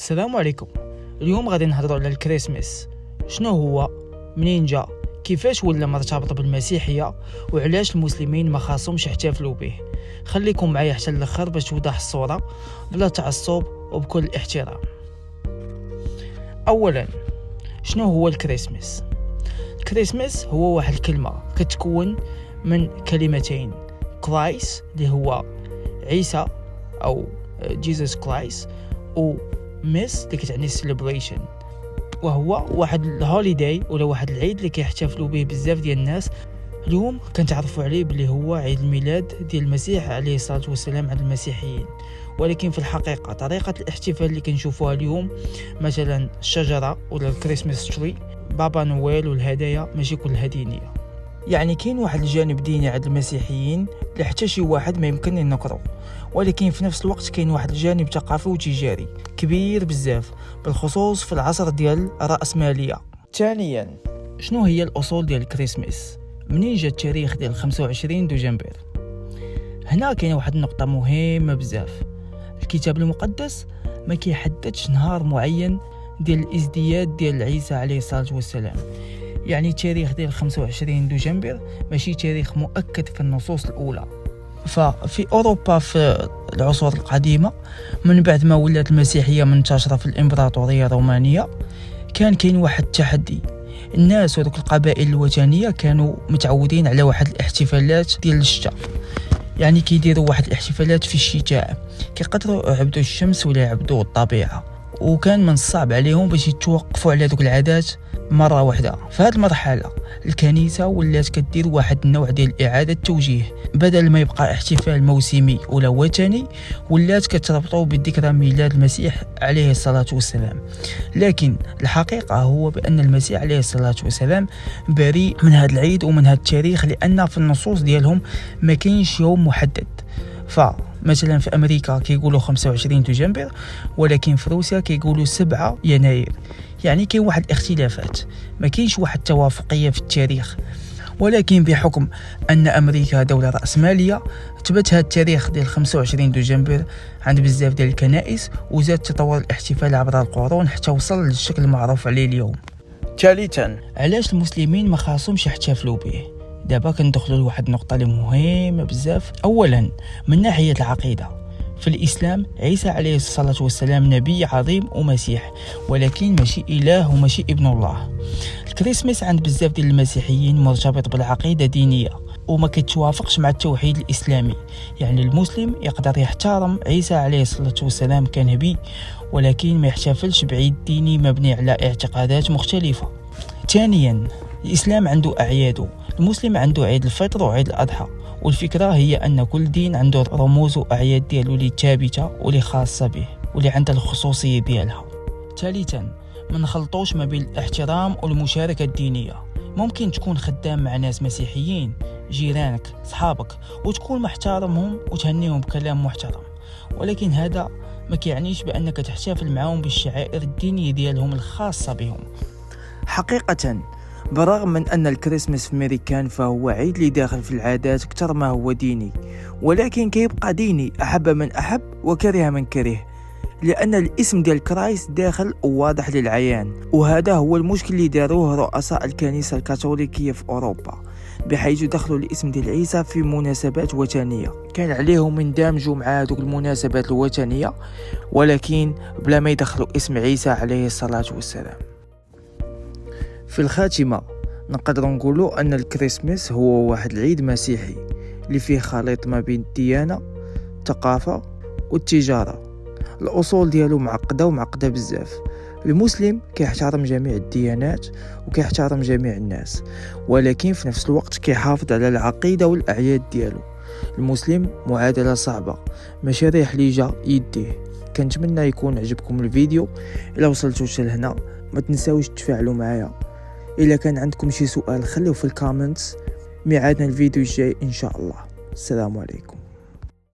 السلام عليكم. اليوم غادي نهضروا على الكريسماس. شنو هو، منين جا، كيفاش ولا مرتبط بالمسيحيه، وعلاش المسلمين ما خاصهمش يحتفلوا به. خليكم معايا حتى الاخر باش توضح الصوره بلا تعصب وبكل احترام. اولا، شنو هو الكريسماس؟ الكريسماس هو واحد الكلمه كتكون من كلمتين، كرايس اللي هو عيسى او جيسوس كرايس، و ميس اللي كتعني سيلبريشن، وهو واحد الهوليداي ولا واحد العيد اللي كيحتفلوا به بزاف ديال الناس. اليوم كنتعرفوا عليه بلي هو عيد الميلاد ديال المسيح عليه الصلاه والسلام عند المسيحيين، ولكن في الحقيقه طريقه الاحتفال اللي كنشوفوها اليوم، مثلا الشجره ولا الكريسماس تري، بابا نويل والهدايا، ماشي كلها دينيه. يعني كاين واحد الجانب ديني عند المسيحيين اللي حتى شي واحد ما يمكن ينكره، ولكن في نفس الوقت كاين واحد الجانب ثقافي وتجاري كبير بزاف، بالخصوص في العصر ديال الرأسمالية. ثانيا، شنو هي الأصول ديال الكريسماس؟ منين جا التاريخ ديال 25 دجنبر؟ هنا كاين واحد النقطة مهمة بزاف. الكتاب المقدس ما كيحددش نهار معين ديال الازدياد ديال عيسى عليه الصلاة والسلام. يعني التاريخ ديال 25 دجنبر ماشي تاريخ مؤكد في النصوص الأولى. ففي أوروبا في العصور القديمة، من بعد ما ولات المسيحية منتشرة في الإمبراطورية الرومانية، كاين واحد التحدي. الناس ودوك القبائل الوثنية كانوا متعودين على واحد الاحتفالات ديال الشتاء، يعني كيديروا واحد الاحتفالات في الشتاء، كيقدروا يعبدوا الشمس ولا يعبدوا الطبيعة، وكان من الصعب عليهم باش يتوقفوا على دوك العادات مرة واحدة. في هذه المرحلة الكنيسة ولات كدير واحد النوع ديال إعادة توجيه، بدل ما يبقى احتفال موسمي ولا وثني، ولات كتربطوا بذكرى ميلاد المسيح عليه الصلاة والسلام. لكن الحقيقة هو بأن المسيح عليه الصلاة والسلام بريء من هذا العيد ومن هذا التاريخ، لأن في النصوص ديالهم ما كاينش يوم محدد. فمثلا في أمريكا كيقولوا 25 دجنبر، ولكن في روسيا كيقولوا 7 يناير. يعني كاين واحد الاختلافات، ما كاينش واحد التوافقية في التاريخ. ولكن بحكم أن أمريكا دولة رأسمالية، ثبت هذا التاريخ ديال 25 دجنبر عند بزاف ديال الكنائس، وزاد تطور الاحتفال عبر القرون حتى وصل للشكل المعروف عليه اليوم. ثالثا، علاش المسلمين ما خاصهمش يحتفلوا به؟ دابا كندخلوا لواحد النقطة اللي مهمة بزاف. أولا، من ناحية العقيدة، في الإسلام عيسى عليه الصلاة والسلام نبي عظيم ومسيح، ولكن ماشي إله وماشي ابن الله. الكريسماس عند بزاف ديال المسيحيين مرتبط بالعقيدة دينية وما كيتوافقش مع التوحيد الإسلامي. يعني المسلم يقدر يحترم عيسى عليه الصلاة والسلام كنبي، ولكن ما يحتفلش بعيد ديني مبني على اعتقادات مختلفة. ثانيا، الإسلام عنده أعياده، المسلم عنده عيد الفطر وعيد الأضحى، والفكرة هي أن كل دين عنده رموز وأعياد ديالو اللي ثابتة واللي خاصة به واللي عندها الخصوصية ديالها. ثالثا، ما نخلطوش ما بين الاحترام والمشاركة الدينية. ممكن تكون خدام مع ناس مسيحيين، جيرانك، صحابك، وتكون محترمهم وتهنيهم بكلام محترم، ولكن هذا ما كيعنيش بأنك تحتفل معهم بالشعائر الدينية ديالهم الخاصة بهم. حقيقة، بالرغم من أن الكريسماس في أمريكان فهو عيد اللي داخل في العادات أكثر ما هو ديني، ولكن كيبقى ديني، أحب من أحب وكره من كره، لأن الاسم ديال كرايس داخل وواضح للعيان. وهذا هو المشكل اللي داروه رؤساء الكنيسة الكاثوليكية في أوروبا، بحيث دخلوا الاسم ديال عيسى في مناسبات وثنية. كان عليهم يندمجوا مع هذوك المناسبات الوثنية، ولكن بلا ما يدخلوا اسم عيسى عليه الصلاة والسلام. في الخاتمة نقدر نقولوا أن الكريسماس هو واحد العيد مسيحي اللي فيه خليط ما بين الديانة، الثقافة والتجارة. الأصول ديالو معقدة بزاف. المسلم كيحترم جميع الديانات وكيحترم جميع الناس، ولكن في نفس الوقت كيحافظ على العقيدة والأعياد ديالو. المسلم معادلة صعبة، ماشي ريح لي جا يديه. كنتمنى يكون عجبكم الفيديو. إلا وصلتوا حتى لهنا ما تنساوش تفاعلوا معايا. إلا كان عندكم شي سؤال خلوه في الكومنتس. ميعادنا الفيديو الجاي إن شاء الله. السلام عليكم.